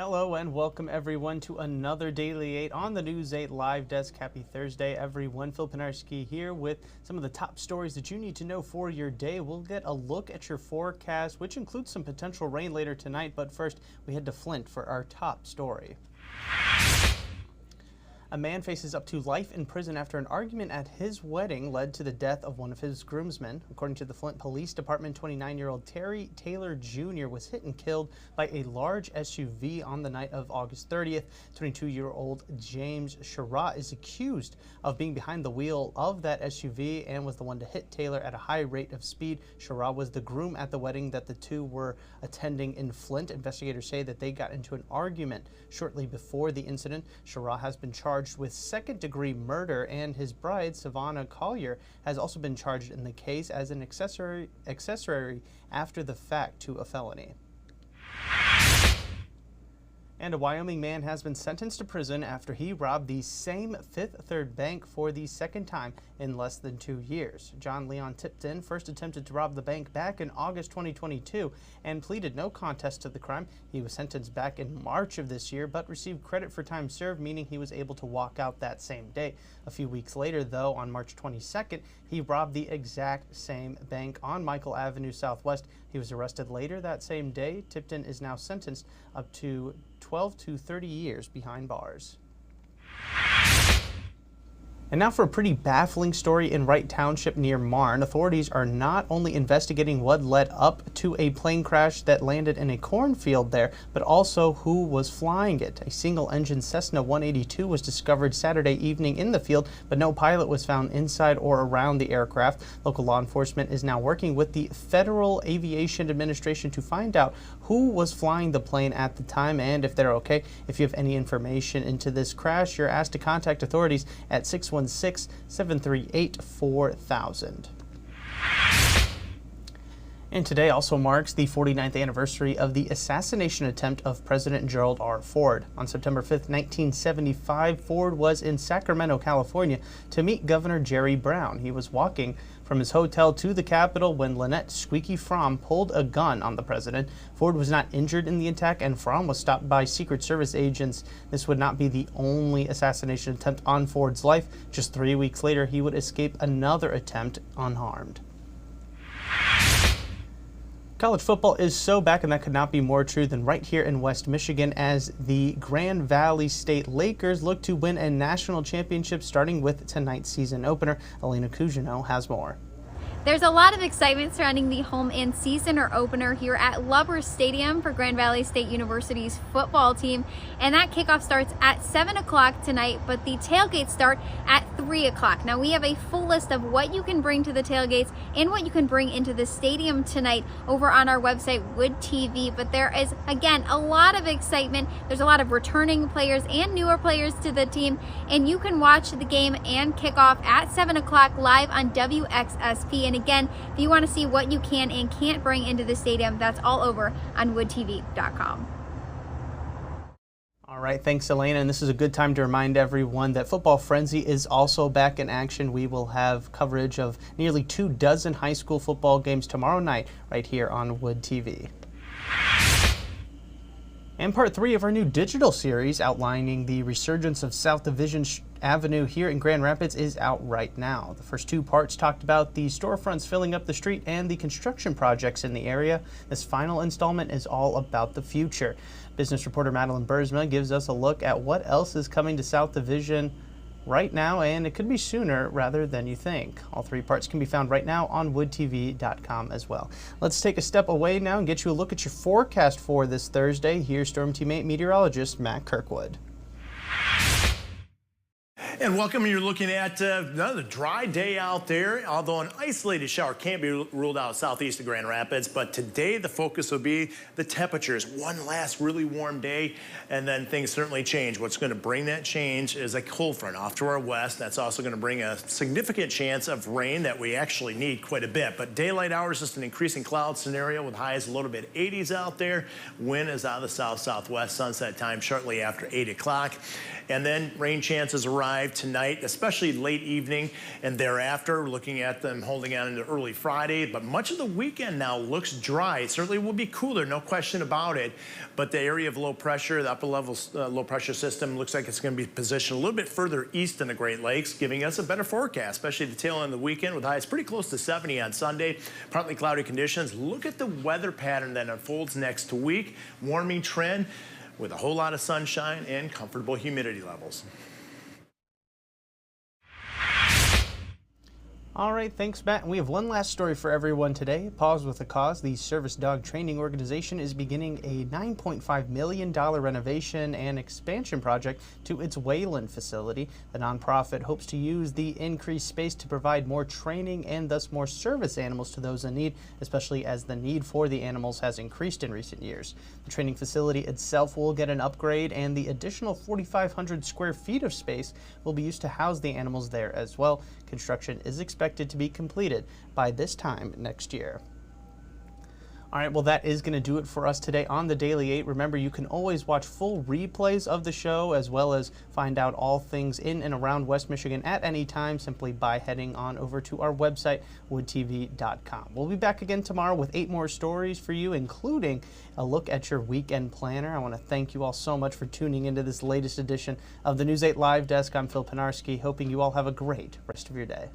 Hello and welcome everyone to another Daily 8 on the News 8 Live Desk. Happy Thursday, everyone. Phil Pinarski here with some of the top stories that you need to know for your day. We'll get a look at your forecast, which includes some potential rain later tonight. But first, we head to Flint for our top story. A man faces up to life in prison after an argument at his wedding led to the death of one of his groomsmen. According to the Flint Police Department, 29-year-old Terry Taylor Jr. was hit and killed by a large SUV on the night of August 30th. 22-year-old James Sherratt is accused of being behind the wheel of that SUV and was the one to hit Taylor at a high rate of speed. Sherratt was the groom at the wedding that the two were attending in Flint. Investigators say that they got into an argument shortly before the incident. Sherratt has been charged with second-degree murder, and his bride, Savannah Collier, has also been charged in the case as an accessory after the fact to a felony. And a Wyoming man has been sentenced to prison after he robbed the same Fifth Third Bank for the second time in less than 2 years. John Leon Tipton first attempted to rob the bank back in August 2022 and pleaded no contest to the crime. He was sentenced back in March of this year, but received credit for time served, meaning he was able to walk out that same day. A few weeks later, though, on March 22nd, he robbed the exact same bank on Michael Avenue Southwest. He was arrested later that same day. Tipton is now sentenced up to 12 to 30 years behind bars. And now for a pretty baffling story in Wright Township near Marne. Authorities are not only investigating what led up to a plane crash that landed in a cornfield there, but also who was flying it. A single-engine Cessna 182 was discovered Saturday evening in the field, but no pilot was found inside or around the aircraft. Local law enforcement is now working with the Federal Aviation Administration to find out who was flying the plane at the time and if they're okay. If you have any information into this crash, you're asked to contact authorities at 616-738-4000. And today also marks the 49th anniversary of the assassination attempt of President Gerald R. Ford. On September 5th, 1975, Ford was in Sacramento, California to meet Governor Jerry Brown. He was walking from his hotel to the Capitol when Lynette Squeaky Fromm pulled a gun on the president. Ford was not injured in the attack, and Fromm was stopped by Secret Service agents. This would not be the only assassination attempt on Ford's life. Just 3 weeks later, he would escape another attempt unharmed. College football is so back, and that could not be more true than right here in West Michigan as the Grand Valley State Lakers look to win a national championship starting with tonight's season opener. Elena Cousineau has more. There's a lot of excitement surrounding the home and season opener here at Lubbers Stadium for Grand Valley State University's football team. And that kickoff starts at 7 o'clock tonight, but the tailgates start at 3 o'clock. Now we have a full list of what you can bring to the tailgates and what you can bring into the stadium tonight over on our website, Wood TV. But there is, again, a lot of excitement. There's a lot of returning players and newer players to the team. And you can watch the game and kickoff at 7 o'clock live on WXSP. And again, if you want to see what you can and can't bring into the stadium, that's all over on woodtv.com. All right, thanks, Elena. And this is a good time to remind everyone that Football Frenzy is also back in action. We will have coverage of nearly 24 high school football games tomorrow night right here on Wood TV. And part 3 of our new digital series outlining the resurgence of South Division Avenue here in Grand Rapids is out right now. The first 2 parts talked about the storefronts filling up the street and the construction projects in the area. This final installment is all about the future. Business reporter Madeline Bursma gives us a look at what else is coming to South Division right now, and it could be sooner rather than you think. All 3 parts can be found right now on woodtv.com as well. Let's take a step away now and get you a look at your forecast for this Thursday. Here's Storm Teammate meteorologist Matt Kirkwood. And welcome. You're looking at another dry day out there, although an isolated shower can't be ruled out southeast of Grand Rapids. But today the focus will be the temperatures. One last really warm day, and then things certainly change. What's going to bring that change is a cold front off to our west. That's also going to bring a significant chance of rain that we actually need quite a bit. But daylight hours, just an increasing cloud scenario with highs a little bit 80s out there. Wind is out of the south-southwest. Sunset time shortly after 8 o'clock. And then rain chances arrive arrive tonight, especially late evening and thereafter. We're looking at them holding out into early Friday, but much of the weekend now looks dry. It certainly will be cooler, no question about it, but the area of low pressure, the upper level low pressure system, looks like it's going to be positioned a little bit further east in the Great Lakes, giving us a better forecast, especially the tail end of the weekend with highs pretty close to 70 on Sunday. Partly cloudy conditions. Look at the weather pattern that unfolds next week. Warming trend with a whole lot of sunshine and comfortable humidity levels. All right, thanks, Matt. And we have one last story for everyone today. Pause with a Cause. The Service Dog Training Organization is beginning a $9.5 million renovation and expansion project to its Wayland facility. The nonprofit hopes to use the increased space to provide more training and thus more service animals to those in need, especially as the need for the animals has increased in recent years. The training facility itself will get an upgrade, and the additional 4,500 square feet of space will be used to house the animals there as well. Construction is expected to be completed by this time next year. All right, well, that is going to do it for us today on the Daily 8. Remember, you can always watch full replays of the show as well as find out all things in and around West Michigan at any time simply by heading on over to our website, woodtv.com. We'll be back again tomorrow with 8 more stories for you, including a look at your weekend planner. I want to thank you all so much for tuning into this latest edition of the News 8 Live Desk. I'm Phil Pinarski, hoping you all have a great rest of your day.